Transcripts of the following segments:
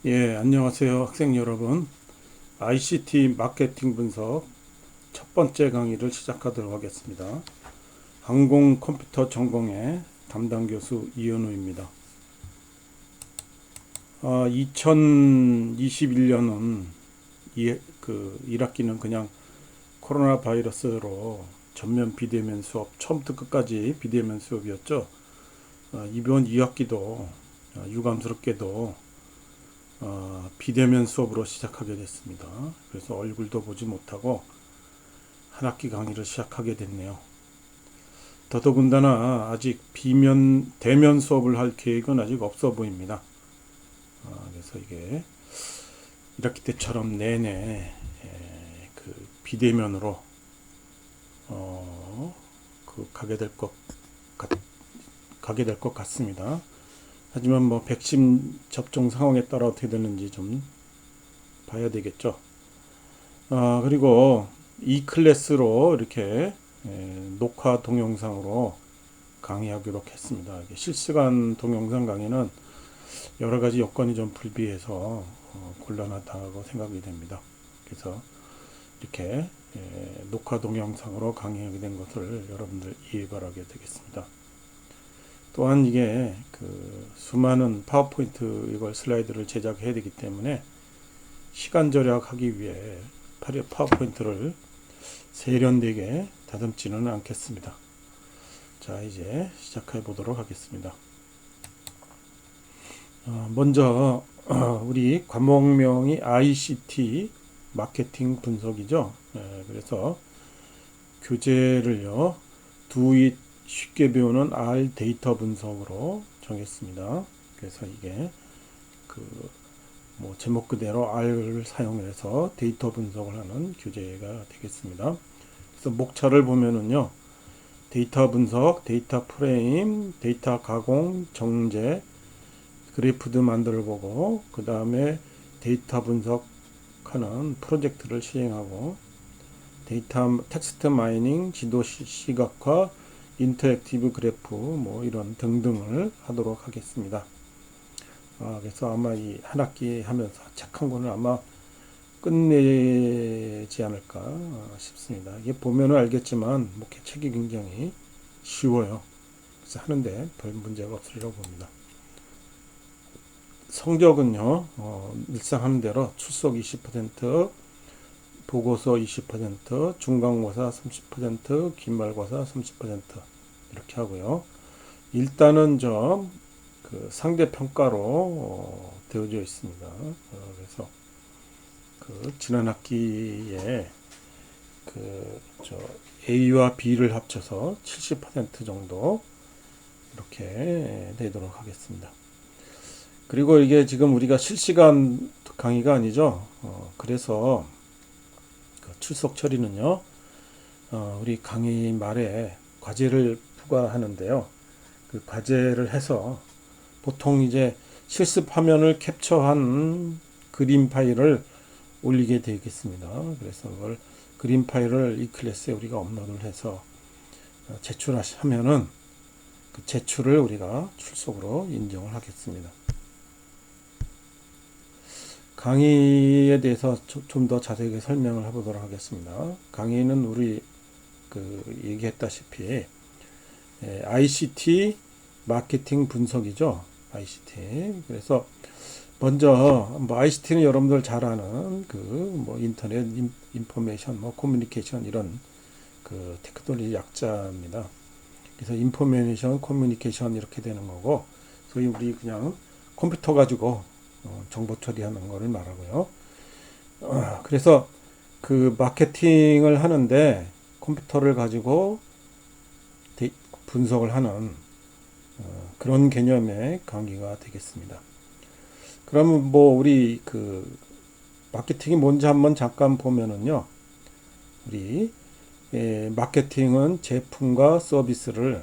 예, 안녕하세요, 학생 여러분. ICT 마케팅 분석 첫 번째 강의를 시작하도록 하겠습니다. 항공 컴퓨터 전공의 담당 교수 이현우입니다. 2021년은 1학기는 그냥 코로나 바이러스로 전면 비대면 수업, 처음부터 끝까지 비대면 수업이었죠. 이번 2학기도 유감스럽게도 비대면 수업으로 시작하게 됐습니다. 그래서 얼굴도 보지 못하고 한 학기 강의를 시작하게 됐네요. 더더군다나 아직 대면 수업을 할 계획은 아직 없어 보입니다. 그래서 이게 1학기 때처럼 내내 비대면으로 어, 가게 될 것 같습니다. 하지만 뭐 백신 접종 상황에 따라 어떻게 되는지 좀 봐야 되겠죠. 그리고 이 클래스로 이렇게 녹화 동영상으로 강의하기로 했습니다. 실시간 동영상 강의는 여러 가지 여건이 좀 불비해서 곤란하다고 생각이 됩니다. 그래서 이렇게 녹화 동영상으로 강의하게 된 것을 여러분들 이해 바라게 되겠습니다. 또한 이게 수많은 파워포인트 이걸 슬라이드를 제작해야 되기 때문에 시간 절약하기 위해 파워포인트를 세련되게 다듬지는 않겠습니다. 자, 이제 시작해 보도록 하겠습니다. 먼저 우리 과목명이 ICT 마케팅 분석이죠. 그래서 교재를요, Do It 쉽게 배우는 R 데이터 분석으로 정했습니다. 그래서 이게 제목 그대로 R을 사용해서 데이터 분석을 하는 교재가 되겠습니다. 그래서 목차를 보면은요, 데이터 분석, 데이터 프레임, 데이터 가공, 정제, 그래프도 만들어 보고, 그 다음에 데이터 분석하는 프로젝트를 시행하고, 데이터 텍스트 마이닝, 지도 시각화, 인터랙티브 그래프 이런 등등을 하도록 하겠습니다. 그래서 아마 이 한 학기 하면서 책 한 권을 아마 끝내지 않을까 싶습니다. 이게 보면은 알겠지만 책이 굉장히 쉬워요. 그래서 하는데 별 문제가 없으리라고 봅니다. 성적은요, 일상 하는 대로 출석 20%, 보고서 20%, 중간고사 30%, 기말고사 30% 이렇게 하고요. 일단은 상대 평가로 되어져 있습니다. 그래서 지난 학기에 A와 B를 합쳐서 70% 정도 이렇게 되도록 하겠습니다. 그리고 이게 지금 우리가 실시간 강의가 아니죠. 그래서 출석 처리는요, 우리 강의 말에 과제를 부과하는데요. 그 과제를 해서 보통 이제 실습 화면을 캡처한 그림 파일을 올리게 되겠습니다. 그래서 그걸 그림 파일을 이 클래스에 우리가 업로드를 해서 제출하면은 그 제출을 우리가 출석으로 인정을 하겠습니다. 강의에 대해서 좀 더 자세하게 설명을 해보도록 하겠습니다. 강의는 우리 얘기했다시피 ICT 마케팅 분석이죠. ICT. 그래서 먼저 ICT는 여러분들 잘 아는 인터넷 인포메이션, 커뮤니케이션 이런 테크놀로지 약자입니다. 그래서 인포메이션, 커뮤니케이션 이렇게 되는 거고, 소위 우리 그냥 컴퓨터 가지고 정보 처리하는 거를 말하고요. 그래서 마케팅을 하는데 컴퓨터를 가지고 분석을 하는 그런 개념의 강의가 되겠습니다. 그러면 우리 마케팅이 뭔지 한번 잠깐 보면은요. 우리 마케팅은 제품과 서비스를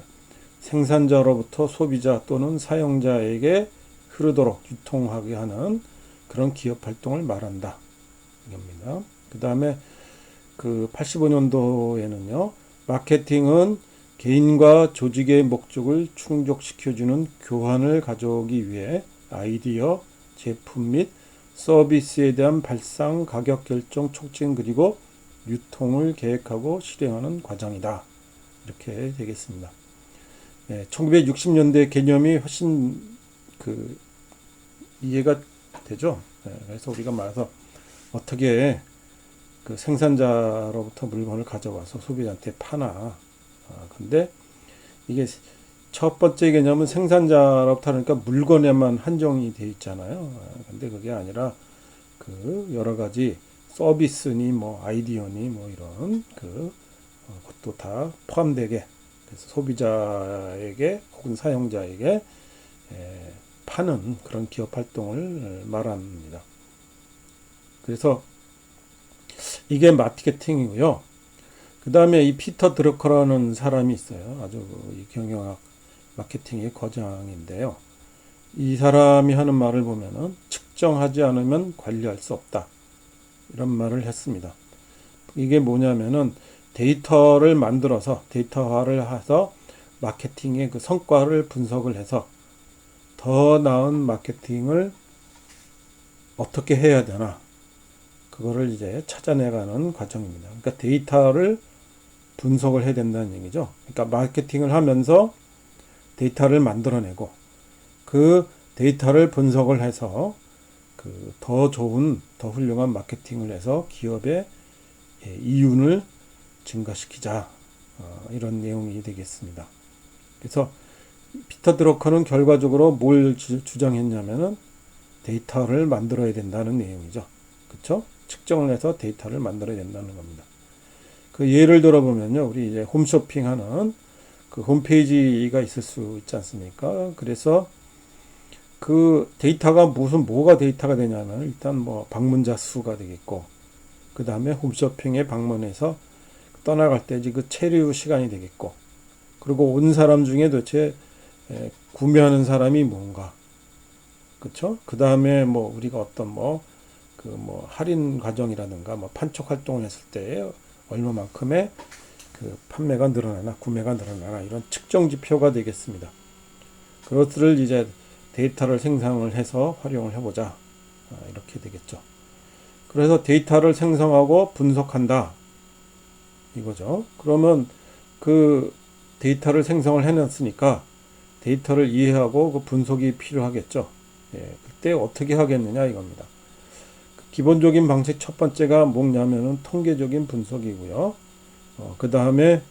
생산자로부터 소비자 또는 사용자에게 흐르도록 유통하게 하는 그런 기업 활동을 말한다. 이겁니다. 그 다음에 85년도에는요. 마케팅은 개인과 조직의 목적을 충족시켜주는 교환을 가져오기 위해 아이디어, 제품 및 서비스에 대한 발상, 가격 결정, 촉진, 그리고 유통을 계획하고 실행하는 과정이다. 이렇게 되겠습니다. 1960년대 개념이 훨씬 이해가 되죠. 그래서 우리가 말해서 어떻게 그 생산자로부터 물건을 가져와서 소비자한테 파나. 근데 이게 첫 번째 개념은 생산자로부터 하니까 물건에만 한정이 돼 있잖아요. 근데 그게 아니라 그 여러 가지 서비스니 뭐 아이디어니 뭐 이런 것도 다 포함되게, 그래서 소비자에게 혹은 사용자에게 파는 그런 기업 활동을 말합니다. 그래서 이게 마케팅이고요. 그 다음에 이 피터 드러커라는 사람이 있어요. 아주 이 경영학 마케팅의 거장인데요. 이 사람이 하는 말을 보면은 측정하지 않으면 관리할 수 없다. 이런 말을 했습니다. 이게 뭐냐면은 데이터를 만들어서 데이터화를 해서 마케팅의 그 성과를 분석을 해서 더 나은 마케팅을 어떻게 해야 되나, 그거를 이제 찾아내가는 과정입니다. 그러니까 데이터를 분석을 해야 된다는 얘기죠. 그러니까 마케팅을 하면서 데이터를 만들어내고 그 데이터를 분석을 해서 그 더 좋은, 더 훌륭한 마케팅을 해서 기업의 이윤을 증가시키자. 이런 내용이 되겠습니다. 그래서 피터 드러커는 결과적으로 뭘 주장했냐면은 데이터를 만들어야 된다는 내용이죠. 그렇죠? 측정을 해서 데이터를 만들어야 된다는 겁니다. 그 예를 들어보면요, 우리 이제 홈쇼핑하는 그 홈페이지가 있을 수 있지 않습니까? 그래서 그 데이터가 뭐가 데이터가 되냐면 일단 뭐 방문자 수가 되겠고, 그 다음에 홈쇼핑에 방문해서 떠나갈 때 그 체류 시간이 되겠고, 그리고 온 사람 중에 도대체 구매하는 사람이 뭔가, 그렇죠? 그 다음에 뭐 우리가 어떤 할인 과정이라든가 뭐 판촉 활동을 했을 때 얼마만큼의 그 판매가 늘어나나 구매가 늘어나나, 이런 측정 지표가 되겠습니다. 그것들을 이제 데이터를 생성을 해서 활용을 해보자. 이렇게 되겠죠. 그래서 데이터를 생성하고 분석한다. 이거죠. 그러면 그 데이터를 생성을 해놨으니까 데이터를 이해하고 그 분석이 필요하겠죠. 그때 어떻게 하겠느냐 이겁니다. 기본적인 방식 첫 번째가 뭐냐면은 통계적인 분석이고요. 그 다음에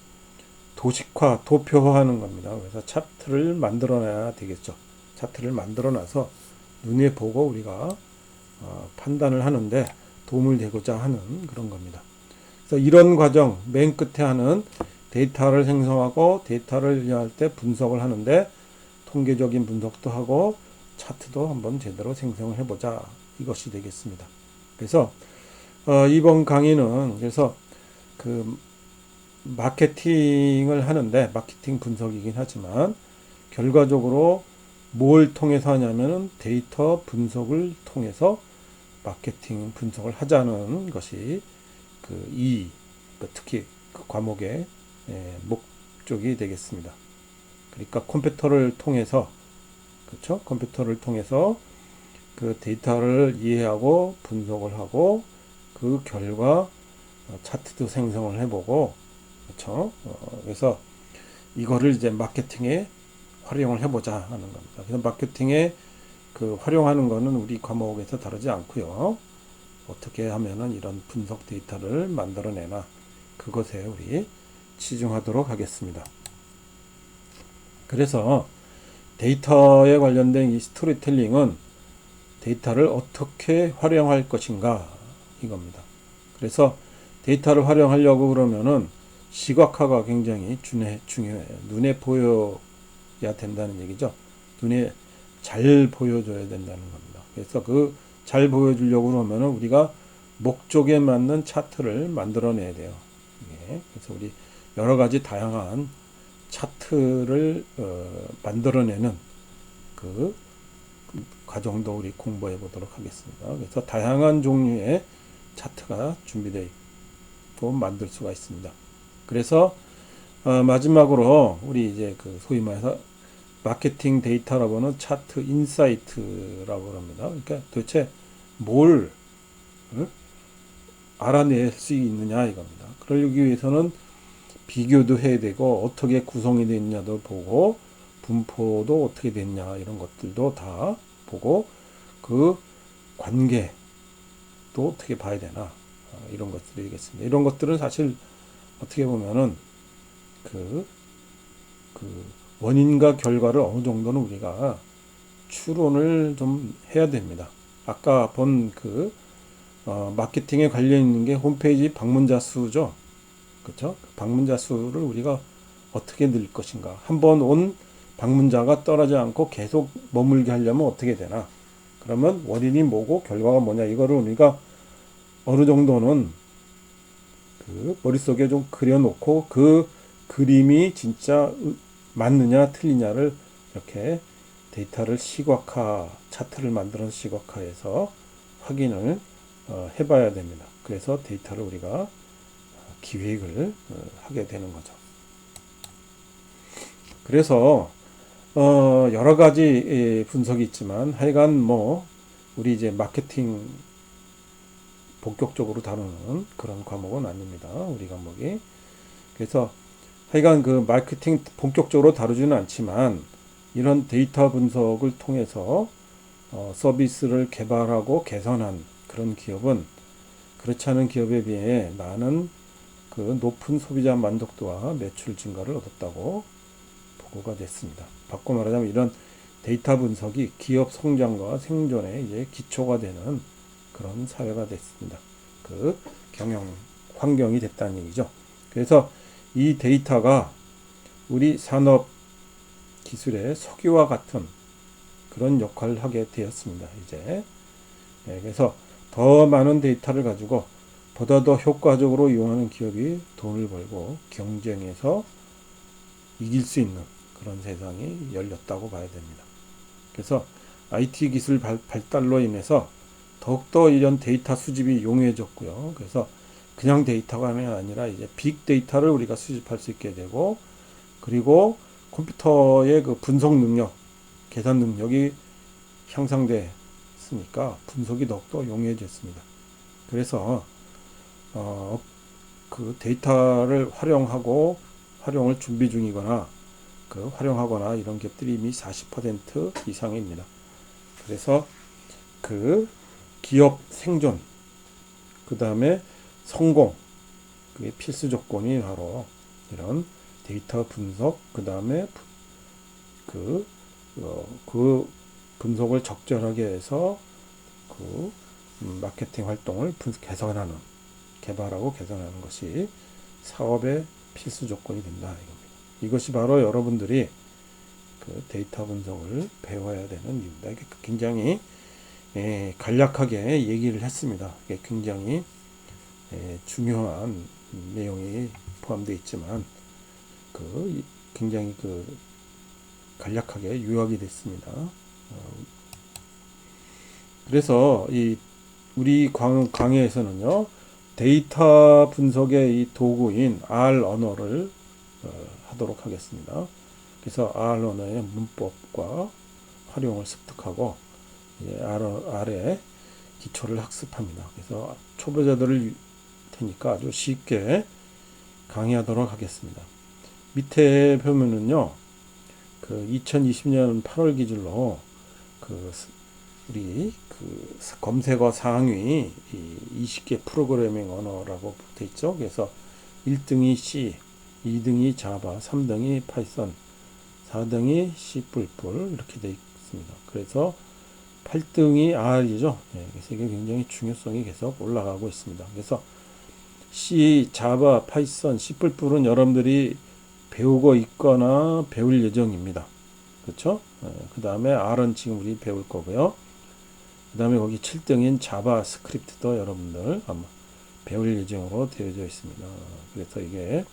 도식화, 도표화하는 겁니다. 그래서 차트를 만들어내야 되겠죠. 차트를 만들어놔서 눈에 보고 우리가 판단을 하는데 도움을 되고자 하는 그런 겁니다. 그래서 이런 과정, 맨 끝에 하는 데이터를 생성하고 데이터를 이해할 때 분석을 하는데 통계적인 분석도 하고 차트도 한번 제대로 생성을 해보자. 이것이 되겠습니다. 그래서 이번 강의는 그래서 그 마케팅을 하는데, 마케팅 분석이긴 하지만 결과적으로 뭘 통해서 하냐면은 데이터 분석을 통해서 마케팅 분석을 하자는 것이 특히 그 과목의 목적이 되겠습니다. 그러니까 컴퓨터를 통해서, 그렇죠? 컴퓨터를 통해서 그 데이터를 이해하고 분석을 하고 그 결과 차트도 생성을 해보고, 그렇죠? 그래서 이거를 이제 마케팅에 활용을 해보자 하는 겁니다. 그래서 마케팅에 그 활용하는 거는 우리 과목에서 다르지 않고요. 어떻게 하면은 이런 분석 데이터를 만들어내나, 그것에 우리 치중하도록 하겠습니다. 그래서 데이터에 관련된 이 스토리텔링은 데이터를 어떻게 활용할 것인가 이겁니다. 그래서 데이터를 활용하려고 그러면은 시각화가 굉장히 중요해요. 눈에 보여야 된다는 얘기죠. 눈에 잘 보여줘야 된다는 겁니다. 그래서 그 잘 보여주려고 그러면은 우리가 목적에 맞는 차트를 만들어내야 돼요. 그래서 우리 여러 가지 다양한 차트를 만들어내는 그 과정도 우리 공부해 보도록 하겠습니다. 그래서 다양한 종류의 차트가 준비되어 있고 만들 수가 있습니다. 그래서 마지막으로 우리 이제 그 소위 말해서 마케팅 데이터라고 하는 차트 인사이트라고 합니다. 그러니까 도대체 뭘 알아낼 수 있느냐 이겁니다. 그러기 위해서는 비교도 해야 되고 어떻게 구성이 됐냐도 보고 분포도 어떻게 됐냐 이런 것들도 다 보고 그 관계도 어떻게 봐야 되나 이런 것들이겠습니다. 이런 것들은 사실 어떻게 보면은 그 원인과 결과를 어느 정도는 우리가 추론을 좀 해야 됩니다. 아까 본 마케팅에 관련 있는 게 홈페이지 방문자 수죠. 그렇죠? 방문자 수를 우리가 어떻게 늘 것인가. 한번 온 방문자가 떠나지 않고 계속 머물게 하려면 어떻게 되나. 그러면 원인이 뭐고 결과가 뭐냐. 이거를 우리가 어느 정도는 머릿속에 좀 그려놓고 그 그림이 진짜 맞느냐 틀리냐를 이렇게 데이터를 시각화, 차트를 만들어서 시각화해서 확인을 해봐야 됩니다. 그래서 데이터를 우리가 기획을 하게 되는 거죠. 그래서 여러 가지 분석이 있지만 하여간 우리 이제 마케팅 본격적으로 다루는 그런 과목은 아닙니다. 우리 과목이. 그래서 하여간 그 마케팅 본격적으로 다루지는 않지만 이런 데이터 분석을 통해서 서비스를 개발하고 개선한 그런 기업은 그렇지 않은 기업에 비해 많은 그 높은 소비자 만족도와 매출 증가를 얻었다고 보고가 됐습니다. 바꿔 말하자면 이런 데이터 분석이 기업 성장과 생존에 이제 기초가 되는 그런 사회가 됐습니다. 그 경영 환경이 됐다는 얘기죠. 그래서 이 데이터가 우리 산업 기술의 석유와 같은 그런 역할을 하게 되었습니다. 이제 그래서 더 많은 데이터를 가지고 보다 더 효과적으로 이용하는 기업이 돈을 벌고 경쟁에서 이길 수 있는 그런 세상이 열렸다고 봐야 됩니다. 그래서 IT 기술 발달로 인해서 더욱더 이런 데이터 수집이 용이해졌고요. 그래서 그냥 데이터가 아니라 이제 빅데이터를 우리가 수집할 수 있게 되고 그리고 컴퓨터의 그 분석 능력, 계산 능력이 향상됐으니까 분석이 더욱더 용이해졌습니다. 그래서 그 데이터를 활용을 준비 중이거나 활용하거나 이런 기업들이 이미 40% 이상입니다. 그래서 그 기업 생존, 그 다음에 성공, 그게 필수 조건이 바로 이런 데이터 분석, 그 다음에 그 분석을 적절하게 해서 마케팅 활동을 개발하고 개선하는 것이 사업의 필수 조건이 된다 이겁니다. 이것이 바로 여러분들이 그 데이터 분석을 배워야 되는 이유입니다. 이게 굉장히 간략하게 얘기를 했습니다. 이게 굉장히 중요한 내용이 포함되어 있지만 굉장히 간략하게 요약이 됐습니다. 그래서 우리 강의에서는요 데이터 분석의 이 도구인 R 언어를 하도록 하겠습니다. 그래서 R 언어의 문법과 활용을 습득하고 R의 기초를 학습합니다. 그래서 초보자들을 테니까 아주 쉽게 강의하도록 하겠습니다. 밑에 보면은요, 2020년 8월 기준으로 우리 검색어 상위 20개 프로그래밍 언어라고 돼 있죠. 그래서 1등이 C, 2등이 자바, 3등이 파이썬, 4등이 C++ 이렇게 돼 있습니다. 그래서 8등이 R이죠. 그래서 이게 굉장히 중요성이 계속 올라가고 있습니다. 그래서 C, 자바, 파이썬, C++는 여러분들이 배우고 있거나 배울 예정입니다. 그렇죠? 그 다음에 R은 지금 우리 배울 거고요. 그 다음에 거기 7등인 자바 스크립트도 여러분들 아마 배울 예정으로 되어져 있습니다. 그래서 이게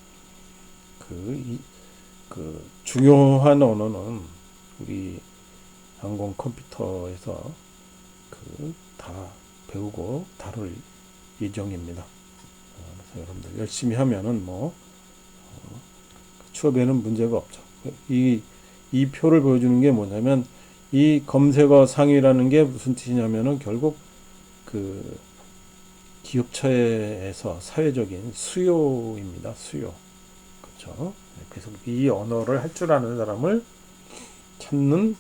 중요한 언어는 우리 항공 컴퓨터에서 다 배우고 다룰 예정입니다. 그래서 여러분들 열심히 하면은 취업에는 문제가 없죠. 이 표를 보여주는 게 뭐냐면 이 검색어 상위라는 게 무슨 뜻이냐면은 결국 그 기업체에서 사회적인 수요입니다. 수요. 그렇죠. 그래서 이 언어를 할 줄 아는 사람을 찾는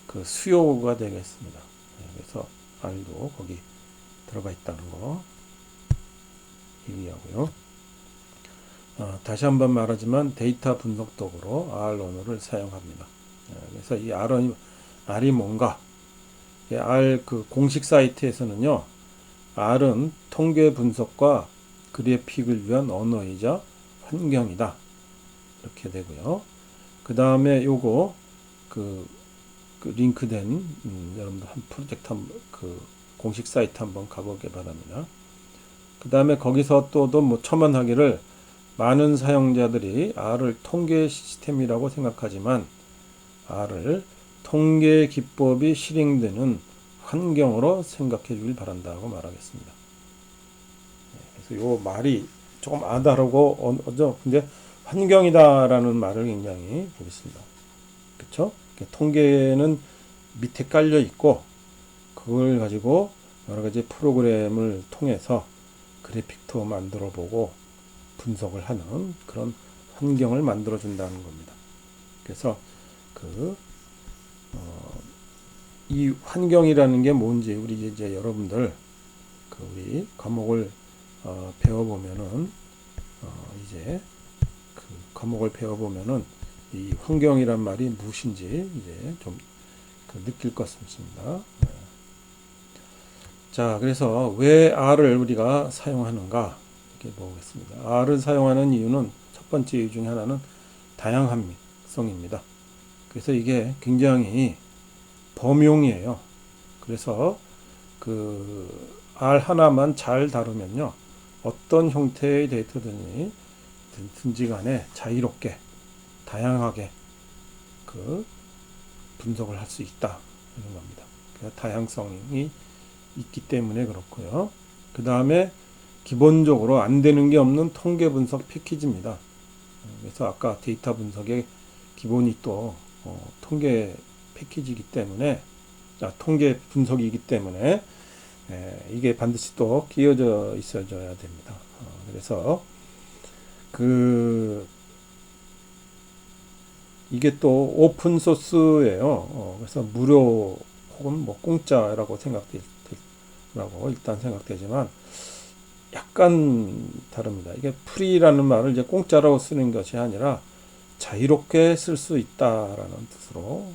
그 수요가 되겠습니다. 그래서 R도 거기 들어가 있다는 거 얘기하고요. 다시 한번 말하지만 데이터 분석 도구로 R 언어를 사용합니다. 그래서 이 R이 뭔가? R 그 공식 사이트에서는요, R은 통계 분석과 그래픽을 위한 언어이자 환경이다. 이렇게 되고요. 그 다음에 요거 그 링크된 여러분들 한 프로젝트 그 공식 사이트 한번 가보기 바랍니다. 그 다음에 거기서 또 뭐 첨언하기를 많은 사용자들이 R을 통계 시스템이라고 생각하지만 R을 통계 기법이 실행되는 환경으로 생각해 주길 바란다고 말하겠습니다. 그래서 요 말이 조금 아다르고 근데 환경이다라는 말을 굉장히 보겠습니다. 그렇죠? 통계는 밑에 깔려 있고 그걸 가지고 여러 가지 프로그램을 통해서 그래픽도 만들어 보고 분석을 하는 그런 환경을 만들어 준다는 겁니다. 그래서 이 환경이라는 게 뭔지 우리 이제 여러분들 우리 과목을 배워보면은 이제 그 과목을 배워보면은 이 환경이란 말이 무엇인지 이제 좀 느낄 것 같습니다. 자, 그래서 왜 R을 우리가 사용하는가 이렇게 보겠습니다. R을 사용하는 이유는 첫 번째 이유 중에 하나는 다양성입니다. 그래서 이게 굉장히 범용이에요. 그래서 R 하나만 잘 다루면요, 어떤 형태의 데이터든지 간에 자유롭게 다양하게 분석을 할 수 있다 이런 겁니다. 그래서 다양성이 있기 때문에 그렇고요. 그 다음에 기본적으로 안 되는 게 없는 통계 분석 패키지입니다. 그래서 아까 데이터 분석의 기본이 또 통계 패키지이기 때문에 통계 분석이기 때문에 이게 반드시 또 끼워져 있어줘야 됩니다. 그래서 이게 또 오픈 소스예요. 그래서 무료 혹은 뭐 공짜라고 일단 생각되지만 약간 다릅니다. 이게 프리라는 말을 이제 공짜라고 쓰는 것이 아니라 자유롭게 쓸 수 있다라는 뜻으로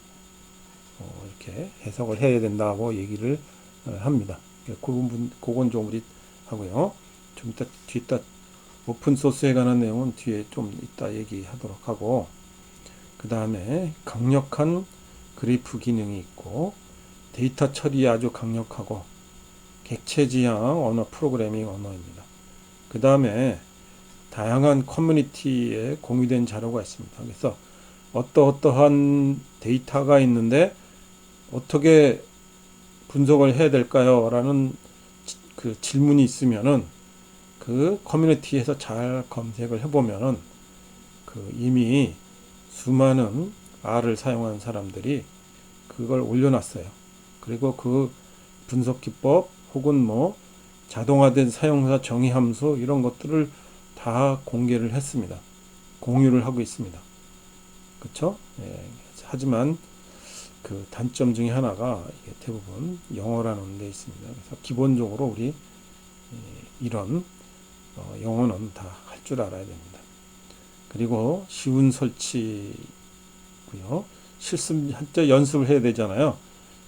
이렇게 해석을 해야 된다고 얘기를 합니다. 그건 좀 우리 하고요. 좀 이따 오픈 소스에 관한 내용은 뒤에 좀 이따 얘기하도록 하고, 그 다음에 강력한 그래프 기능이 있고 데이터 처리 아주 강력하고 객체 지향 언어 프로그래밍 언어입니다. 그 다음에 다양한 커뮤니티에 공유된 자료가 있습니다. 그래서 어떠한 데이터가 있는데 어떻게 분석을 해야 될까요? 라는 그 질문이 있으면은 그 커뮤니티에서 잘 검색을 해보면은 이미 수많은 R을 사용하는 사람들이 그걸 올려놨어요. 그리고 그 분석 기법 혹은 뭐 자동화된 사용자 정의 함수 이런 것들을 다 공개를 했습니다. 공유를 하고 있습니다. 그렇죠? 하지만 그 단점 중에 하나가 대부분 영어라는 데 있습니다. 그래서 기본적으로 우리 이런 영어는 다 할 줄 알아야 됩니다. 그리고 쉬운 설치고요. 실습할 때 연습을 해야 되잖아요.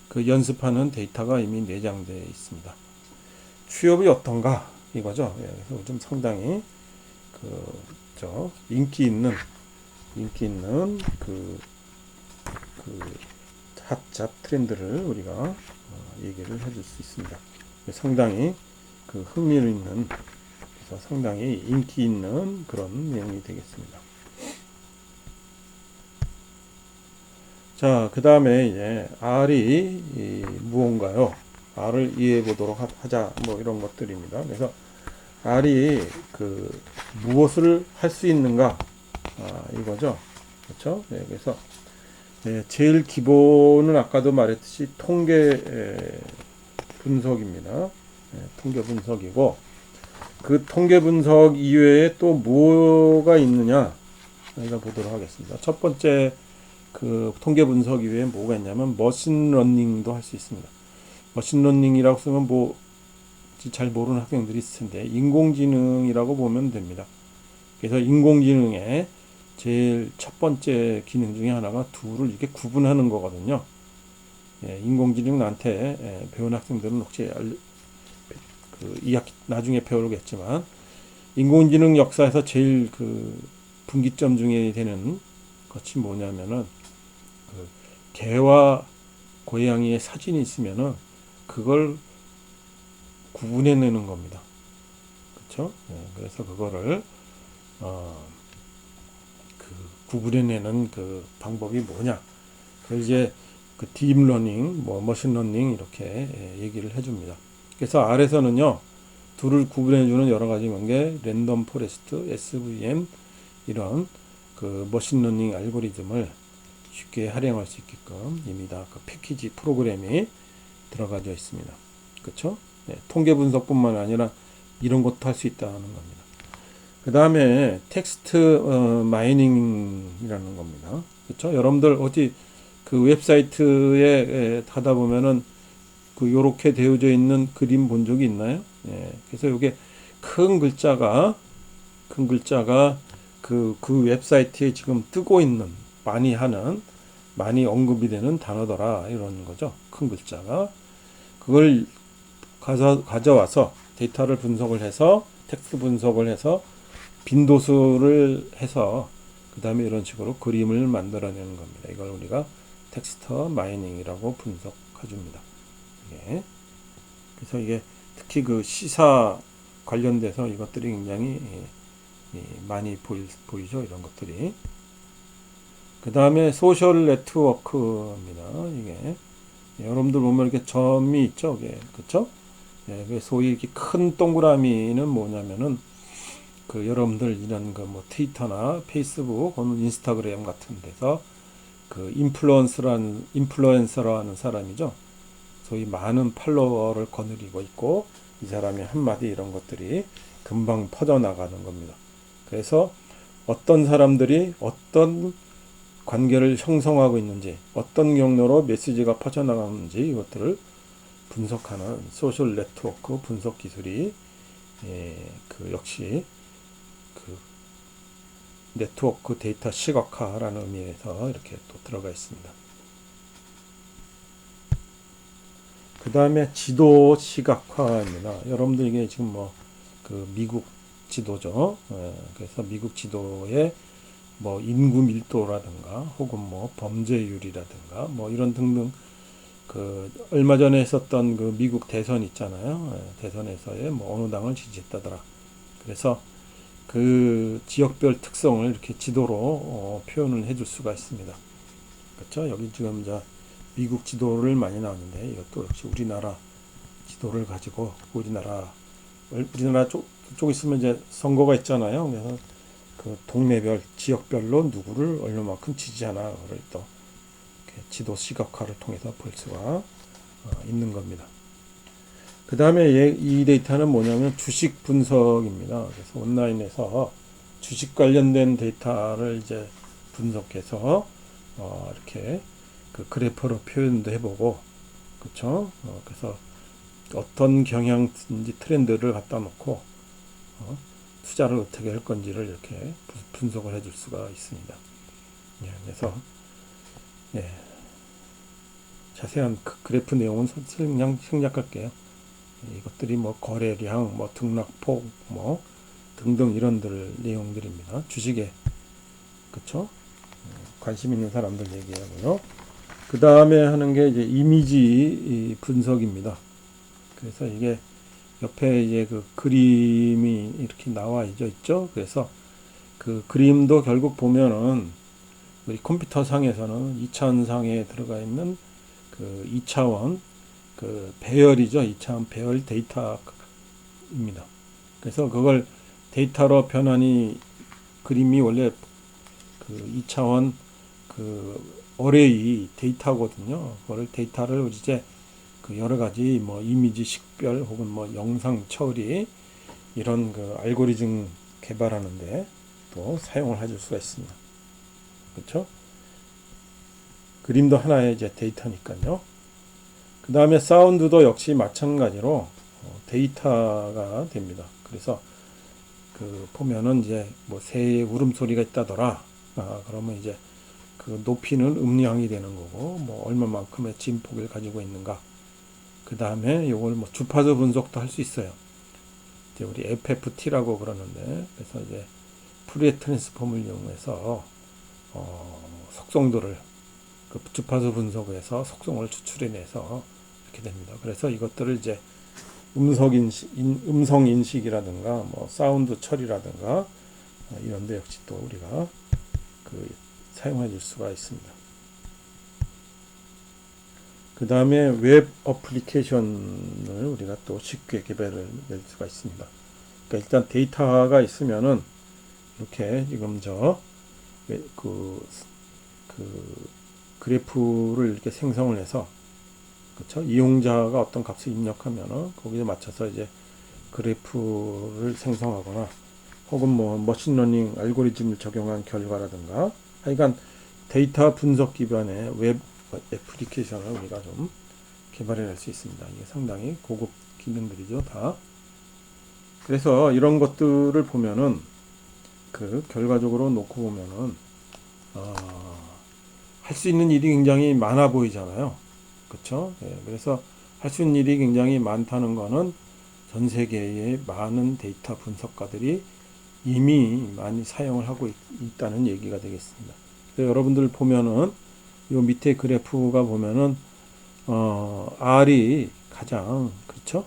그 연습하는 데이터가 이미 내장되어 있습니다. 취업이 어떤가 이거죠. 그래서 좀 상당히 인기 있는 핫잡 트렌드를 우리가 얘기를 해줄 수 있습니다. 상당히 흥미 있는, 그래서 상당히 인기 있는 그런 내용이 되겠습니다. 자, 그 다음에 이제 R이 무언가요? R을 이해해 보도록 하자, 뭐 이런 것들입니다. 그래서 R이 무엇을 할 수 있는가, 이거죠. 그렇죠? 그래서 제일 기본은 아까도 말했듯이 통계 분석입니다. 통계 분석이고, 그 통계 분석 이외에 또 뭐가 있느냐 저희가 보도록 하겠습니다. 첫 번째 그 통계 분석 이외에 뭐가 있냐면 머신러닝도 할 수 있습니다. 머신러닝이라고 쓰면 뭐 잘 모르는 학생들이 있을 텐데 인공지능이라고 보면 됩니다. 그래서 인공지능의 제일 첫 번째 기능 중에 하나가 둘을 이렇게 구분하는 거거든요. 인공지능 나한테 배운 학생들은 혹시 그 2학기 나중에 배우겠지만 인공지능 역사에서 제일 그 분기점 중에 되는 것이 뭐냐면은 그 개와 고양이의 사진이 있으면은 그걸 구분해내는 겁니다. 그렇죠? 그래서 그거를 그 구분해내는 그 방법이 뭐냐? 그걸 이제 그 딥러닝, 뭐 머신러닝 이렇게 얘기를 해줍니다. 그래서 R에서는요 둘을 구분해주는 여러 가지 게 랜덤 포레스트, SVM 이런 그 머신러닝 알고리즘을 쉽게 활용할 수 있게끔 이미 다 그 패키지 프로그램이 들어가져 있습니다. 그렇죠? 통계 분석뿐만 아니라 이런 것도 할 수 있다는 겁니다. 그 다음에 텍스트 마이닝이라는 겁니다. 그렇죠? 여러분들 어디 그 웹사이트에 가다 보면은 그 요렇게 되어져 있는 그림 본 적이 있나요? 그래서 이게 큰 글자가 그 웹사이트에 지금 뜨고 있는 많이 언급이 되는 단어더라 이런 거죠. 큰 글자가 그걸 가져와서 데이터를 분석을 해서 텍스트 분석을 해서 빈도수를 해서 그 다음에 이런 식으로 그림을 만들어내는 겁니다. 이걸 우리가 텍스트 마이닝이라고 분석해줍니다. 그래서 이게 특히 그 시사 관련돼서 이것들이 굉장히 많이 보이죠. 이런 것들이. 그 다음에 소셜 네트워크입니다. 이게 여러분들 보면 이렇게 점이 있죠. 그렇죠? 소위 이렇게 큰 동그라미는 뭐냐면은 그 여러분들 이런 그 뭐 트위터나 페이스북 혹은 인스타그램 같은 데서 그 인플루언서라는 사람이죠. 소위 많은 팔로워를 거느리고 있고 이 사람이 한마디 이런 것들이 금방 퍼져나가는 겁니다. 그래서 어떤 사람들이 어떤 관계를 형성하고 있는지 어떤 경로로 메시지가 퍼져나가는지 이것들을 분석하는 소셜 네트워크 분석 기술이 그 역시 그 네트워크 데이터 시각화라는 의미에서 이렇게 또 들어가 있습니다. 그 다음에 지도 시각화입니다. 여러분들 이게 지금 뭐 그 미국 지도죠. 그래서 미국 지도의 뭐 인구 밀도라든가 혹은 뭐 범죄율이라든가 뭐 이런 등등 그 얼마 전에 했었던 그 미국 대선 있잖아요. 대선에서의 뭐 어느 당을 지지했다더라. 그래서 그 지역별 특성을 이렇게 지도로 표현을 해줄 수가 있습니다. 그렇죠? 여기 지금 이제 미국 지도를 많이 나왔는데 이것도 역시 우리나라 지도를 가지고 우리나라 쪽 있으면 이제 선거가 있잖아요. 그래서 그 동네별 지역별로 누구를 얼마만큼 지지하나 그걸 또 지도 시각화를 통해서 볼 수가 있는 겁니다. 그 다음에 이 데이터는 뭐냐면 주식 분석입니다. 그래서 온라인에서 주식 관련된 데이터를 이제 분석해서 이렇게 그 그래프로 표현도 해보고 그렇죠. 그래서 어떤 경향인지 트렌드를 갖다 놓고 투자를 어떻게 할 건지를 이렇게 분석을 해줄 수가 있습니다. 그래서 자세한 그래프 내용은 그냥 생략할게요. 이것들이 뭐 거래량, 뭐 등락폭, 뭐 등등 이런들 내용들입니다. 주식에 그렇죠? 관심 있는 사람들 얘기하고요. 그 다음에 하는 게 이제 이미지 분석입니다. 그래서 이게 옆에 이제 그 그림이 이렇게 나와 있죠. 그래서 그 그림도 결국 보면은 우리 컴퓨터 상에서는 2차원 상에 들어가 있는 그 2차원 그 배열이죠. 2차원 배열 데이터입니다. 그래서 그걸 데이터로 변환이 그림이 원래 그 2차원 그 어레이 데이터거든요. 그걸 데이터를 이제 그 여러 가지 뭐 이미지 식별 혹은 뭐 영상 처리 이런 그 알고리즘 개발하는데 또 사용을 해줄 수가 있습니다. 그렇죠? 그림도 하나의 이제 데이터니까요. 그 다음에 사운드도 역시 마찬가지로 데이터가 됩니다. 그래서 그 보면은 이제 뭐 새의 울음소리가 있다더라. 그러면 이제 그 높이는 음량이 되는 거고 뭐 얼마만큼의 진폭을 가지고 있는가. 그 다음에 요걸 뭐 주파수 분석도 할 수 있어요. 이제 우리 FFT라고 그러는데 그래서 이제 푸리에 트랜스폼을 이용해서 속성들을 그 주파수 분석에서 속성을 추출해내서 이렇게 됩니다. 그래서 이것들을 이제 음성 인식이라든가 뭐 사운드 처리라든가 이런데 역시 또 우리가 그 사용해 줄 수가 있습니다. 그 다음에 웹 어플리케이션을 우리가 또 쉽게 개발을 낼 수가 있습니다. 그러니까 일단 데이터가 있으면은 이렇게 지금 그 그래프를 이렇게 생성을 해서 그렇죠? 이용자가 어떤 값을 입력하면은 거기에 맞춰서 이제 그래프를 생성하거나 혹은 뭐 머신러닝 알고리즘을 적용한 결과라든가 하여간 데이터 분석 기반의 웹 애플리케이션을 우리가 좀 개발해낼 수 있습니다. 이게 상당히 고급 기능들이죠, 다. 그래서 이런 것들을 보면은 그 결과적으로 놓고 보면은 할 수 있는 일이 굉장히 많아 보이잖아요. 그렇죠? 예, 그래서 할 수 있는 일이 굉장히 많다는 거는 전 세계의 많은 데이터 분석가들이 이미 많이 사용을 하고 있다는 얘기가 되겠습니다. 여러분들 보면은 요 밑에 그래프가 보면은 R이 가장 그렇죠?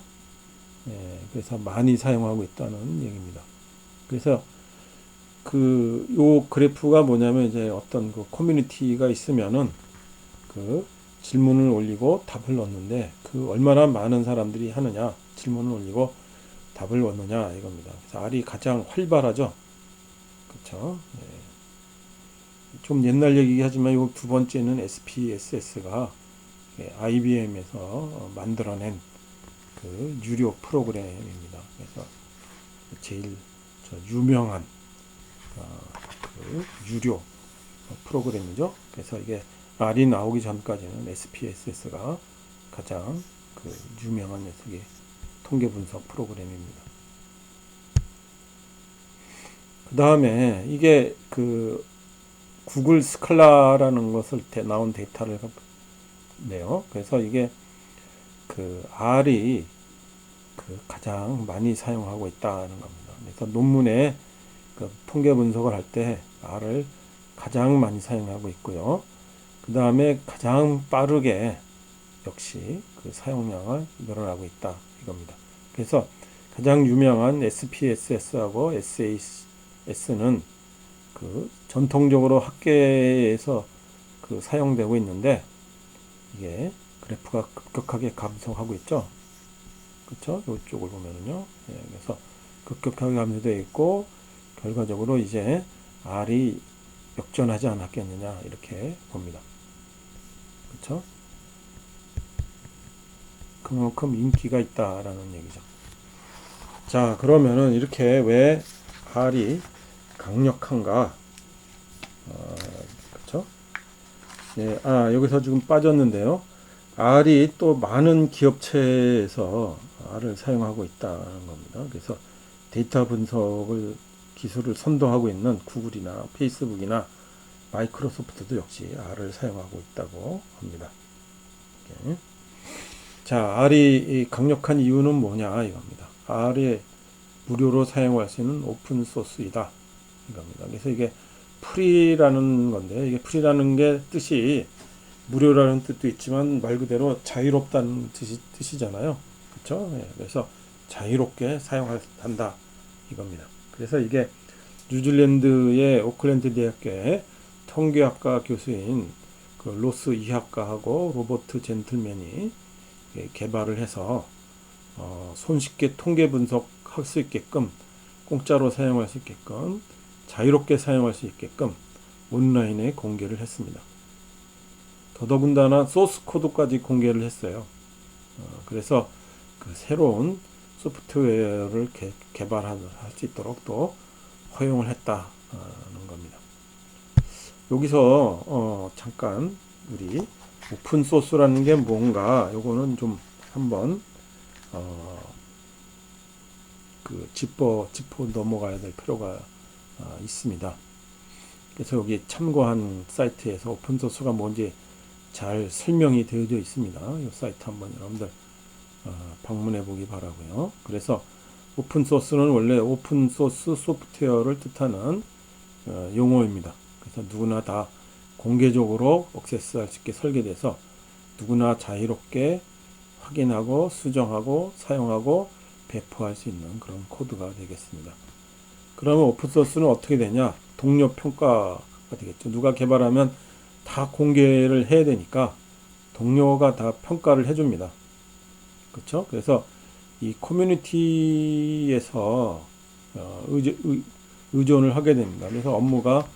예, 그래서 많이 사용하고 있다는 얘기입니다. 그래서 그 요 그래프가 뭐냐면 이제 어떤 그 커뮤니티가 있으면은 그 질문을 올리고 답을 넣는데 그 얼마나 많은 사람들이 하느냐 질문을 올리고 답을 넣느냐 이겁니다. 그래서 R이 가장 활발하죠. 그렇죠? 예. 좀 옛날 얘기긴 하지만 요 두 번째는 SPSS가 IBM에서 만들어낸 그 유료 프로그램입니다. 그래서 제일 유명한 그 유료 프로그램이죠. 그래서 이게 R이 나오기 전까지는 SPSS가 가장 그 유명한 녀석의 통계 분석 프로그램입니다. 그 다음에 이게 그 구글 스칼라라는 것을 나온 데이터를 내요. 그래서 이게 그 R이 그 가장 많이 사용하고 있다는 겁니다. 그래서 논문에 그 통계 분석을 할 때 R을 가장 많이 사용하고 있고요. 그 다음에 가장 빠르게 역시 그 사용량을 늘어나고 있다 이겁니다. 그래서 가장 유명한 SPSS하고 SAS는 그 전통적으로 학계에서 그 사용되고 있는데 이게 그래프가 급격하게 감소하고 있죠. 그렇죠? 이쪽을 보면은요. 예, 그래서 급격하게 감소되어 있고 결과적으로 이제 R이 역전하지 않았겠느냐 이렇게 봅니다. 그렇죠? 그만큼 인기가 있다라는 얘기죠. 자, 그러면은 이렇게 왜 R이 강력한가? 그렇죠? 예, 여기서 지금 빠졌는데요. R이 또 많은 기업체에서 R을 사용하고 있다는 겁니다. 그래서 데이터 분석을 기술을 선도하고 있는 구글이나 페이스북이나 마이크로소프트도 역시 R을 사용하고 있다고 합니다. 이렇게. 자, R이 강력한 이유는 뭐냐 이겁니다. R이 무료로 사용할 수 있는 오픈 소스이다 이겁니다. 그래서 이게 프리라는 건데 이게 프리라는 게 뜻이 무료라는 뜻도 있지만 말 그대로 자유롭다는 뜻이잖아요. 그렇죠? 예, 그래서 자유롭게 사용한다 이겁니다. 그래서 이게 뉴질랜드의 오클랜드 대학교의 통계학과 교수인 그 로스 이학과하고 로버트 젠틀맨이 개발을 해서 손쉽게 통계 분석할 수 있게끔 공짜로 사용할 수 있게끔 자유롭게 사용할 수 있게끔 온라인에 공개를 했습니다. 더더군다나 소스 코드까지 공개를 했어요. 그래서 그 새로운 소프트웨어를 개발할 수 있도록 또 허용을 했다는 겁니다. 여기서 잠깐 우리 오픈 소스라는 게 뭔가 요거는 좀 한번 그 짚어 넘어가야 될 필요가 있습니다. 그래서 여기 참고한 사이트에서 오픈 소스가 뭔지 잘 설명이 되어져 있습니다. 이 사이트 한번 여러분들 방문해 보기 바라고요. 그래서 오픈 소스는 원래 오픈 소스 소프트웨어를 뜻하는 용어입니다. 그래서 누구나 다 공개적으로 액세스할 수 있게 설계돼서 누구나 자유롭게 확인하고 수정하고 사용하고 배포할 수 있는 그런 코드가 되겠습니다. 그러면 오픈소스는 어떻게 되냐? 동료 평가가 되겠죠. 누가 개발하면 다 공개를 해야 되니까 동료가 다 평가를 해줍니다. 그렇죠? 그래서 이 커뮤니티에서 의존을 하게 됩니다. 그래서 업무가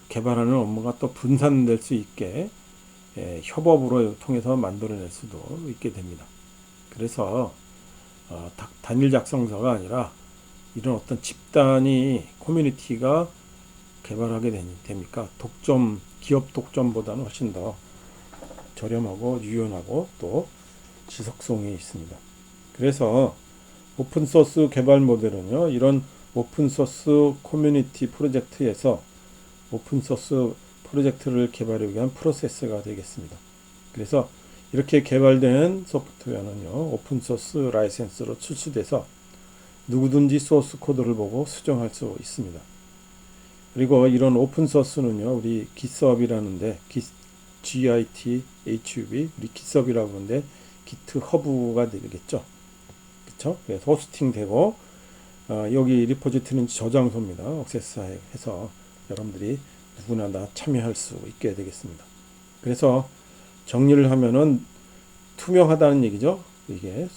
개발하는 업무가 또 분산될 수 있게 협업으로 통해서 만들어낼 수도 있게 됩니다. 그래서 단일 작성서가 아니라 이런 어떤 집단이 커뮤니티가 개발하게 되니까 기업 독점보다는 훨씬 더 저렴하고 유연하고 또 지속성이 있습니다. 그래서 오픈소스 개발 모델은요, 이런 오픈소스 커뮤니티 프로젝트에서 오픈소스 프로젝트를 개발하기 위한 프로세스가 되겠습니다. 그래서 이렇게 개발된 소프트웨어는요, 오픈소스 라이센스로 출시돼서 누구든지 소스 코드를 보고 수정할 수 있습니다. 그리고 이런 오픈소스는요, 우리 GitHub이라는데, GitHub, 우리 GitHub이라고 하는데, GitHub가 되겠죠. 그쵸? 그래서 호스팅 되고, 여기 리포지터리는 저장소입니다. 액세스해서 여러분들이 누구나 다 참여할 수 있게 되겠습니다. 그래서 정리를 하면은 투명하다는 얘기죠. 이게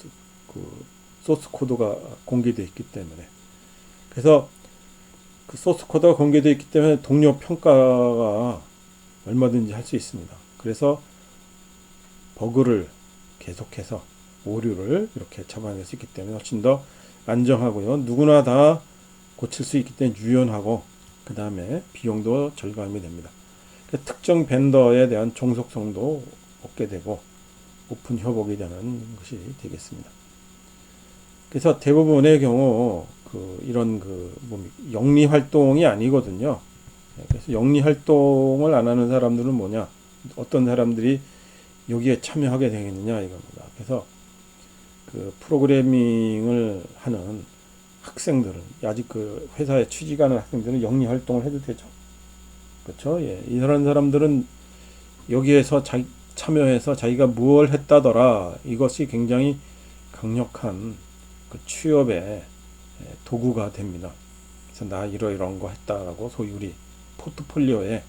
그 소스 코드가 공개되어 있기 때문에. 그래서 그 소스 코드가 공개되어 있기 때문에 동료 평가가 얼마든지 할 수 있습니다. 그래서 버그를 계속해서 오류를 이렇게 잡아낼 수 있기 때문에 훨씬 더 안정하고요. 누구나 다 고칠 수 있기 때문에 유연하고 그 다음에 비용도 절감이 됩니다. 특정 벤더에 대한 종속성도 얻게 되고 오픈 협업이 되는 것이 되겠습니다. 그래서 대부분의 경우 이런 영리 활동이 아니거든요. 그래서 영리 활동을 안 하는 사람들은 뭐냐? 어떤 사람들이 여기에 참여하게 되겠느냐 이겁니다. 그래서 그 프로그래밍을 하는 학생들은 아직 그 회사에 취직하는 학생들은 영리 활동을 해도 되죠. 그렇죠? 예. 이런 사람들은 여기에서 참여해서 자기가 뭘 했다더라 이것이 굉장히 강력한 그 취업의 도구가 됩니다. 그래서 나 이런 거 했다라고 소위 우리 포트폴리오에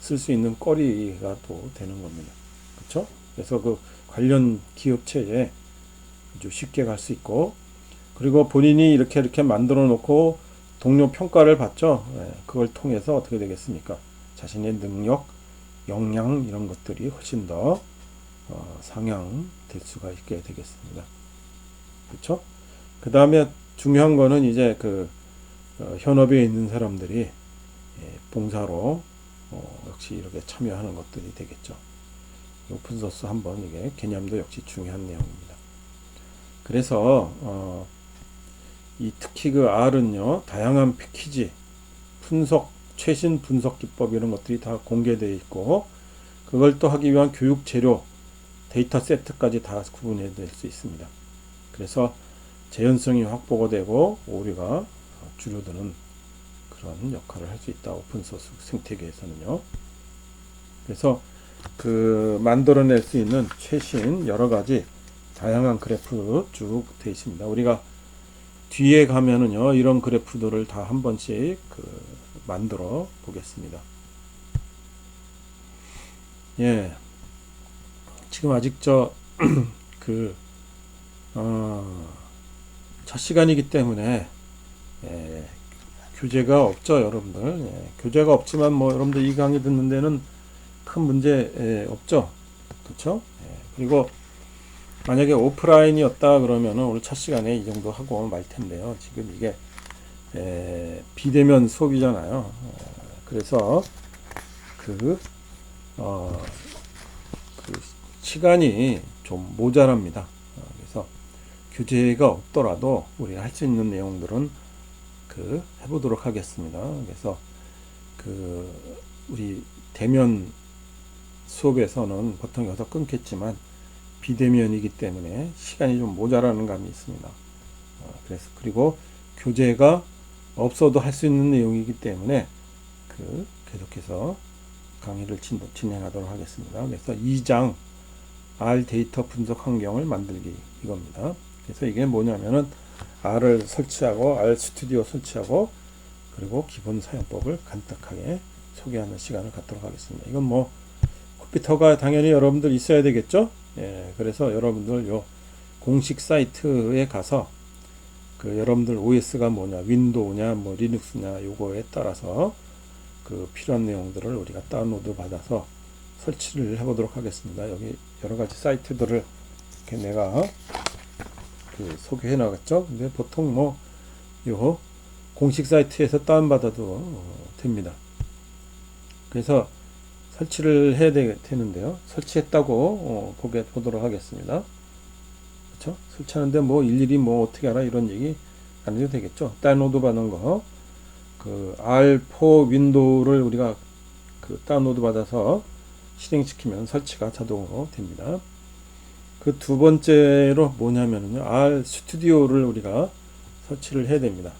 쓸 수 있는 거리가 또 되는 겁니다. 그렇죠? 그래서 그 관련 기업체에 아주 쉽게 갈 수 있고 그리고 본인이 이렇게 만들어 놓고 동료 평가를 받죠. 그걸 통해서 어떻게 되겠습니까? 자신의 능력, 역량 이런 것들이 훨씬 더 상향될 수가 있게 되겠습니다. 그렇죠? 그 다음에 중요한 거는 이제 현업에 있는 사람들이 봉사로 역시 이렇게 참여하는 것들이 되겠죠. 오픈소스 한번 이게 개념도 역시 중요한 내용입니다. 그래서 특히 그 R은요, 다양한 패키지, 최신 분석 기법 이런 것들이 다 공개되어 있고, 그걸 또 하기 위한 교육 재료, 데이터 세트까지 다 구분해낼 수 있습니다. 그래서 재현성이 확보가 되고 오류가 줄어드는 그런 역할을 할 수 있다. 오픈소스 생태계에서는요. 그래서 만들어낼 수 있는 최신 여러 가지 다양한 그래프 쭉 되어 있습니다. 우리가 뒤에 가면은요, 이런 그래프들을 다 한 번씩 만들어 보겠습니다. 예. 지금 아직 첫 시간이기 때문에, 교재가 없죠, 여러분들. 교재가 없지만, 여러분들 이 강의 듣는 데는 큰 문제, 없죠. 그렇죠? 그리고, 만약에 오프라인이었다 그러면은 오늘 첫 시간에 이 정도 하고 말 텐데요. 지금 이게 비대면 수업이잖아요. 그래서 그, 어, 그 시간이 좀 모자랍니다. 그래서 교재가 없더라도 우리가 할 수 있는 내용들은 해보도록 하겠습니다. 그래서 우리 대면 수업에서는 보통 여기서 끊겠지만 비대면이기 때문에 시간이 좀 모자라는 감이 있습니다. 그리고 교재가 없어도 할 수 있는 내용이기 때문에 계속해서 강의를 진행하도록 하겠습니다. 그래서 2장 R 데이터 분석 환경을 만들기 이겁니다. 그래서 이게 뭐냐면은 R을 설치하고 R 스튜디오 설치하고 그리고 기본 사용법을 간단하게 소개하는 시간을 갖도록 하겠습니다. 이건 뭐 컴퓨터가 당연히 여러분들 있어야 되겠죠? 그래서 여러분들 요 공식 사이트에 가서 여러분들 OS가 뭐냐, 윈도우냐, 뭐 리눅스냐 요거에 따라서 필요한 내용들을 우리가 다운로드 받아서 설치를 해보도록 하겠습니다. 여기 여러 가지 사이트들을 이렇게 내가 소개해 나갔죠. 근데 보통 뭐 요 공식 사이트에서 다운받아도 됩니다. 그래서 설치를 해야 되는데요. 설치했다고 보도록 하겠습니다. 그렇죠? 설치하는데 뭐 일일이 뭐 어떻게 알아 이런 얘기 안 해도 되겠죠. 다운로드 받은 거 R4 윈도우를 우리가 다운로드 받아서 실행시키면 설치가 자동으로 됩니다. 두 번째로 뭐냐면요. R 스튜디오를 우리가 설치를 해야 됩니다.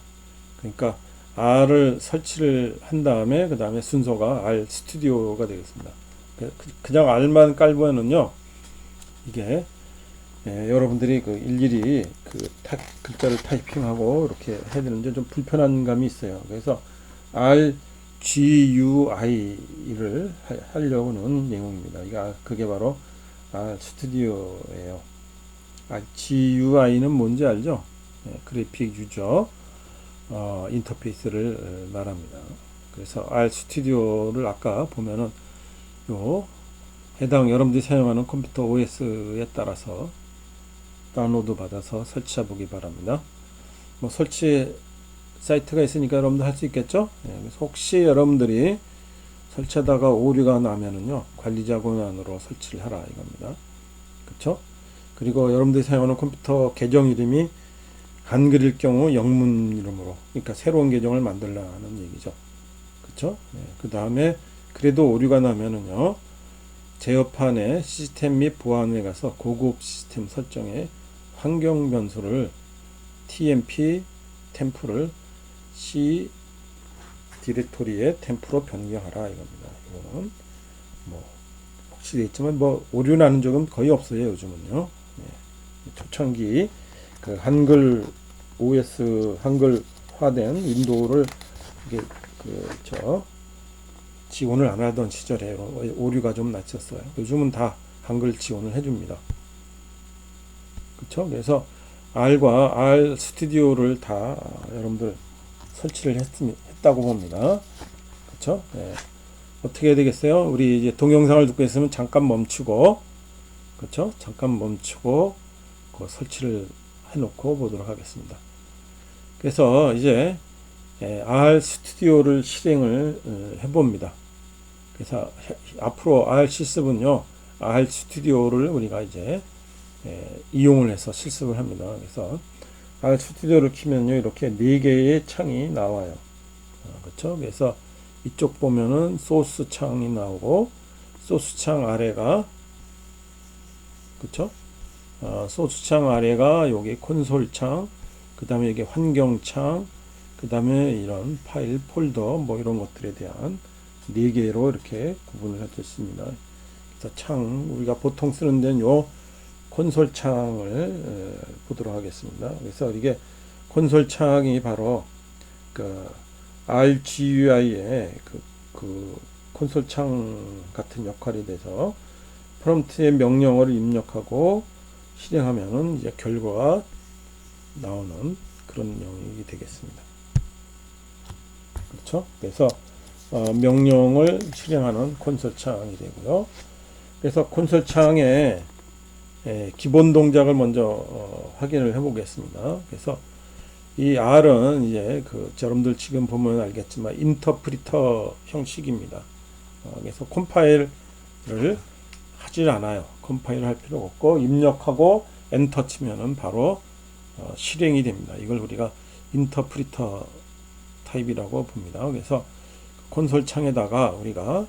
그러니까 R을 설치를 한 다음에 그 다음에 순서가 R 스튜디오가 되겠습니다. 그냥 R만 깔면은요. 이게 여러분들이 일일이 글자를 타이핑하고 이렇게 해야 되는데 좀 불편한 감이 있어요. 그래서 RGUI를 하려고는 내용입니다. 그게 바로 R 스튜디오예요. GUI는 뭔지 알죠? 그래픽 유저 인터페이스를 말합니다. 그래서 R 스튜디오를 아까 보면은 요 해당 여러분들이 사용하는 컴퓨터 OS에 따라서 다운로드 받아서 설치해 보기 바랍니다. 뭐 설치 사이트가 있으니까 여러분들 할 수 있겠죠? 그래서 혹시 여러분들이 설치하다가 오류가 나면은요, 관리자 권한으로 설치를 하라 이겁니다. 그렇죠? 그리고 여러분들이 사용하는 컴퓨터 계정 이름이 한글일 경우 영문 이름으로, 그러니까 새로운 계정을 만들라는 얘기죠. 그렇죠? 그 다음에 그래도 오류가 나면은요, 제어판에 시스템 및 보안에 가서 고급 시스템 설정에 환경 변수를 tmp 템프를 C 디렉토리에 템프로 변경하라 이겁니다. 이거는 뭐 혹시 있지만 뭐 오류 나는 적은 거의 없어요 요즘은요. 초창기 한글 OS 한글화된 윈도우를 이게 지원을 안 하던 시절에 오류가 좀 났었어요. 요즘은 다 한글 지원을 해줍니다. 그렇죠? 그래서 R과 R 스튜디오를 다 여러분들 설치를 했다고 봅니다. 그렇죠? 어떻게 해야 되겠어요? 우리 이제 동영상을 듣고 있으면 잠깐 멈추고, 그렇죠? 잠깐 멈추고 설치를 해놓고 보도록 하겠습니다. 그래서 이제 R 스튜디오를 실행을 해봅니다. 그래서 앞으로 R 실습은요, R 스튜디오를 우리가 이제 이용을 해서 실습을 합니다. 그래서 R 스튜디오를 키면요, 이렇게 4개의 창이 나와요. 그렇죠? 그래서 이쪽 보면은 소스 창이 나오고, 소스 창 아래가, 그렇죠? 소스 창 아래가 여기 콘솔 창, 그 다음에 여기 환경 창, 그 다음에 이런 파일, 폴더, 뭐 이런 것들에 대한 4개로 이렇게 구분을 할 수 있습니다. 그래서 창, 우리가 보통 쓰는 데는 요 콘솔 창을 보도록 하겠습니다. 그래서 이게 콘솔 창이 바로 RGUI의 콘솔 창 같은 역할이 돼서 프롬프트에 명령어를 입력하고 실행하면은 이제 결과가 나오는 그런 영역이 되겠습니다. 그렇죠? 그래서 명령을 실행하는 콘솔 창이 되고요. 그래서 콘솔 창에 기본 동작을 먼저 확인을 해 보겠습니다. 그래서 이 R은 이제 여러분들 지금 보면 알겠지만 인터프리터 형식입니다. 그래서 컴파일을 하질 않아요. 컴파일 할 필요 없고 입력하고 엔터 치면은 바로 실행이 됩니다. 이걸 우리가 인터프리터 타입이라고 봅니다. 그래서 콘솔 창에다가 우리가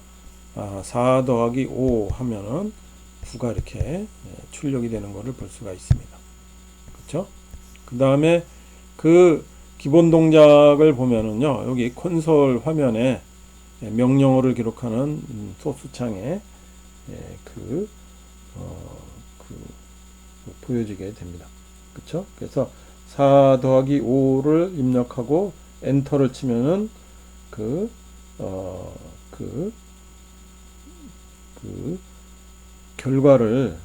4 더하기 5 하면은 9가 이렇게 출력이 되는 것을 볼 수가 있습니다. 그렇죠? 그 다음에 그 기본 동작을 보면은요, 여기 콘솔 화면에 명령어를 기록하는 소스 창에 보여지게 됩니다. 그렇죠? 그래서 4 더하기 5를 입력하고 엔터를 치면은 결과를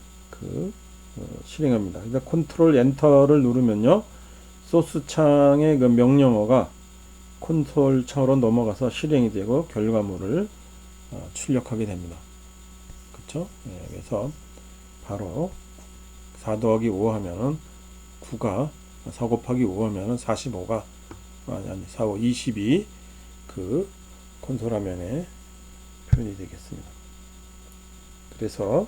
실행합니다. 그러니까 컨트롤 엔터를 누르면요, 소스 창의 그 명령어가 콘솔 창으로 넘어가서 실행이 되고 결과물을 출력하게 됩니다. 그렇죠? 그래서 바로 4 더하기 5 하면은 9가 4 곱하기 5 하면은 45가 4, 5, 22 콘솔 화면에 표현이 되겠습니다. 그래서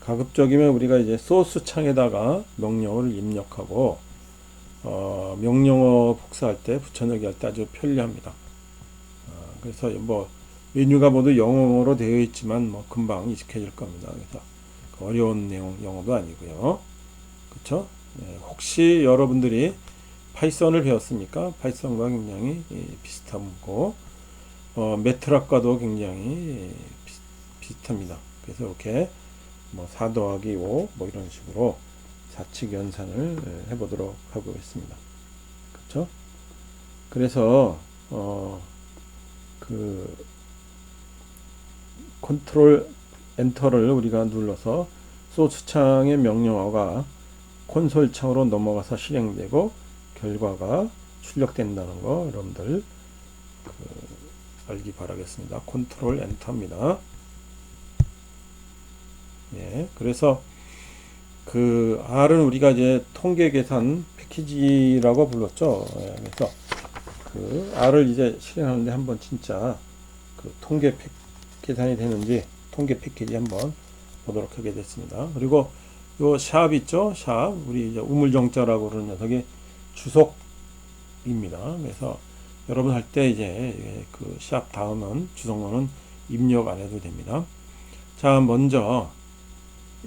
가급적이면 우리가 이제 소스 창에다가 명령어를 입력하고 명령어 복사할 때 붙여넣기 할 때 아주 편리합니다. 그래서 뭐 메뉴가 모두 영어로 되어 있지만 뭐 금방 익숙해질 겁니다. 그래서 어려운 내용 영어도 아니고요. 그렇죠? 혹시 여러분들이 파이썬을 배웠습니까? 파이썬과 굉장히 비슷하고 매트락과도 굉장히 비슷합니다. 그래서 이렇게 뭐 4 더하기 5 뭐 이런 식으로 사칙 연산을 해보도록 하고 있습니다. 그렇죠? 그래서 컨트롤 엔터를 우리가 눌러서 소스 창의 명령어가 콘솔 창으로 넘어가서 실행되고 결과가 출력된다는 거 여러분들 알기 바라겠습니다. 컨트롤 엔터입니다. 그래서 R은 우리가 이제 통계 계산 패키지라고 불렀죠. 그래서 R을 이제 실행하는데 한번 진짜 통계 계산이 되는지 통계 패키지 한번 보도록 하게 됐습니다. 그리고 요 샵 있죠? 샵 우리 이제 우물정자라고 그러는 녀석이 주석입니다. 그래서 여러분 할 때 이제 샵 다음은 주석문은 입력 안 해도 됩니다. 자, 먼저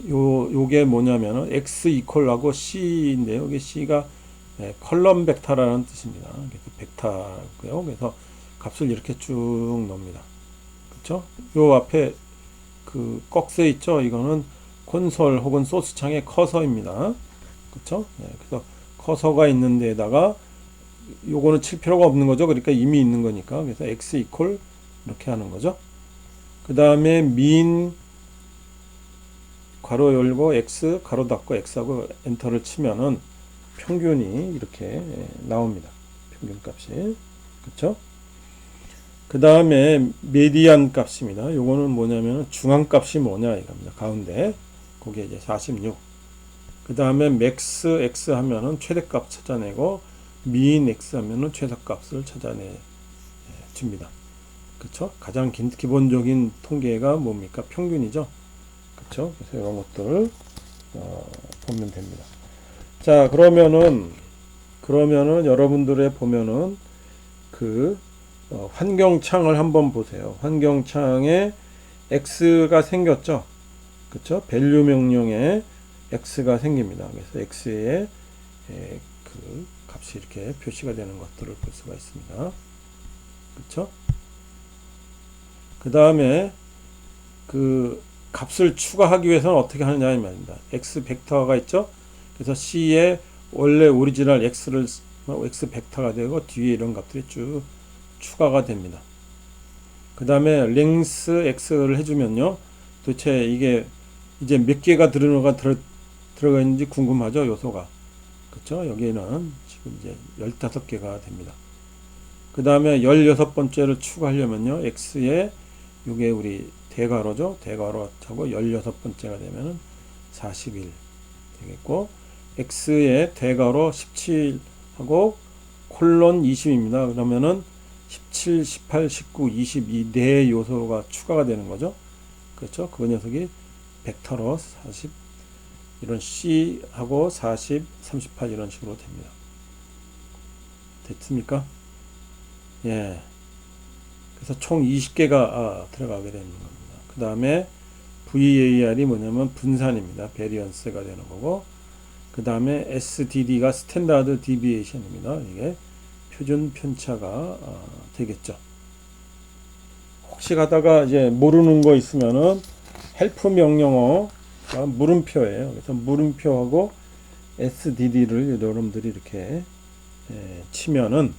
요게 뭐냐면은 x 이퀄하고 c인데요. 여기 c가 컬럼 벡터라는 뜻입니다. 그래서 벡터고요. 그래서 값을 이렇게 쭉 넣습니다. 그렇죠? 요 앞에 꺽쇠 있죠? 이거는 콘솔 혹은 소스 창의 커서입니다. 그렇죠? 그래서 커서가 있는 데다가 요거는 칠 필요가 없는 거죠. 그러니까 이미 있는 거니까. 그래서 x 이퀄 이렇게 하는 거죠. 그 다음에 min 괄호 열고 x 가로 닫고 x하고 엔터를 치면은 평균이 이렇게 나옵니다. 평균 값이. 그렇죠? 그 다음에 메디안 값입니다. 요거는 뭐냐면 중앙 값이 뭐냐 이겁니다. 가운데 그게 이제 46. 그 다음에 맥스 x 하면은 최대값 찾아내고 민 x 하면은 최소값을 찾아내 줍니다. 그렇죠? 가장 기본적인 통계가 뭡니까? 평균이죠. 그렇죠? 그래서 이런 것들 보면 됩니다. 자, 그러면은 여러분들의 보면은 환경창을 한번 보세요. 환경창에 x가 생겼죠. 그렇죠? 밸류 명령에 x가 생깁니다. 그래서 x의 값이 이렇게 표시가 되는 것들을 볼 수가 있습니다. 그렇죠? 그 다음에 값을 추가하기 위해서는 어떻게 하느냐 이 말입니다. x 벡터가 있죠. 그래서 c에 원래 오리지널 x를 x 벡터가 되고 뒤에 이런 값들이 쭉 추가가 됩니다. 그 다음에 length x를 해주면요. 도대체 이게 이제 몇 개가 들어가 있는지 궁금하죠. 요소가. 그쵸? 여기는 지금 이제 15개가 됩니다. 그 다음에 16번째를 추가하려면요. x에 요게 우리 대괄호죠. 대괄호 하고 16번째가 되면은 41 되겠고, x의 대괄호 17하고 콜론 20입니다. 그러면은 17, 18, 19, 22 네 요소가 추가가 되는 거죠. 그렇죠? 그 녀석이 벡터로 40 이런 C하고 40, 38 이런 식으로 됩니다. 됐습니까? 예. 그래서 총 20개가 들어가게 되는 겁니다. 그 다음에 VAR이 뭐냐면 분산입니다. 베리언스가 되는 거고, 그 다음에 SDD가 스탠다드 디비에이션입니다. 이게 표준 편차가 되겠죠. 혹시 가다가 이제 모르는 거 있으면은 헬프 명령어가 물음표예요. 그래서 물음표하고 SDD를 여러분들이 이렇게 치면은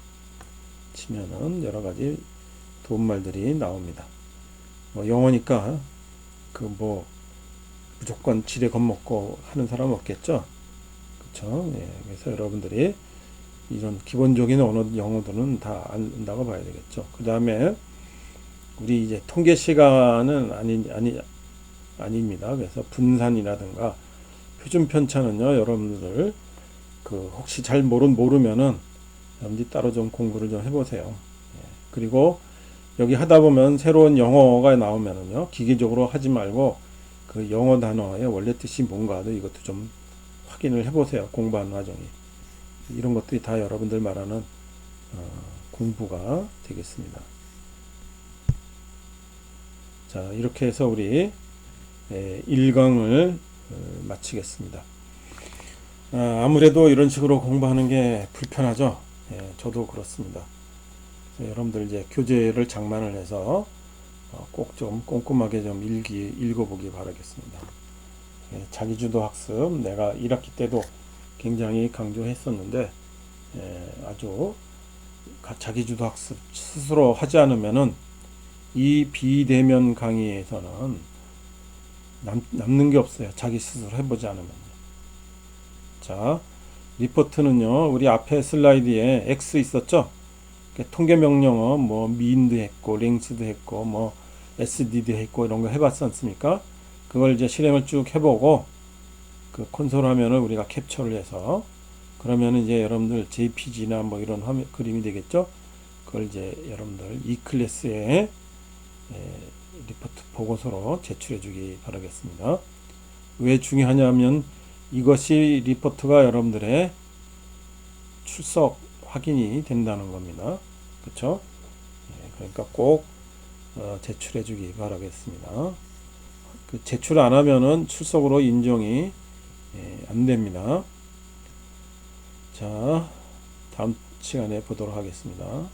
여러 가지 도움말들이 나옵니다. 뭐 영어니까 그 뭐 무조건 지레 겁먹고 하는 사람 없겠죠. 그렇죠? 예, 그래서 여러분들이 이런 기본적인 언어 영어들은 다 안다고 봐야 되겠죠. 그 다음에 우리 이제 통계 시간은 아닙니다. 그래서 분산이라든가 표준 편차는요, 여러분들 그 혹시 잘 모르면은 여러분들이 따로 좀 공부를 좀 해보세요. 예, 그리고 여기 하다 보면 새로운 영어가 나오면은요, 기계적으로 하지 말고 그 영어 단어의 원래 뜻이 뭔가도 이것도 좀 확인을 해보세요. 공부하는 과정이. 이런 것들이 다 여러분들 말하는 공부가 되겠습니다. 자, 이렇게 해서 우리 1강을 마치겠습니다. 아무래도 이런 식으로 공부하는 게 불편하죠. 예, 저도 그렇습니다. 여러분들 이제 교재를 장만을 해서 꼭 좀 꼼꼼하게 좀 읽어보기 바라겠습니다. 예, 자기주도 학습 내가 1학기 때도 굉장히 강조했었는데, 아주 자기주도 학습 스스로 하지 않으면은 이 비대면 강의에서는 남는 게 없어요. 자기 스스로 해보지 않으면. 자, 리포트는요, 우리 앞에 슬라이드에 X 있었죠? 통계 명령어 뭐 mean도 했고 length도 했고 뭐 SD도 했고 이런 거 해봤지 않습니까? 그걸 이제 실행을 쭉 해보고 그 콘솔 화면을 우리가 캡처를 해서, 그러면 이제 여러분들 JPG나 뭐 이런 화면 그림이 되겠죠? 그걸 이제 여러분들 이 클래스에 리포트 보고서로 제출해 주기 바라겠습니다. 왜 중요하냐면 이것이 리포트가 여러분들의 출석 확인이 된다는 겁니다. 그렇죠? 그러니까 꼭 제출해 주기 바라겠습니다. 그 제출 안 하면은 출석으로 인정이 안 됩니다. 자, 다음 시간에 보도록 하겠습니다.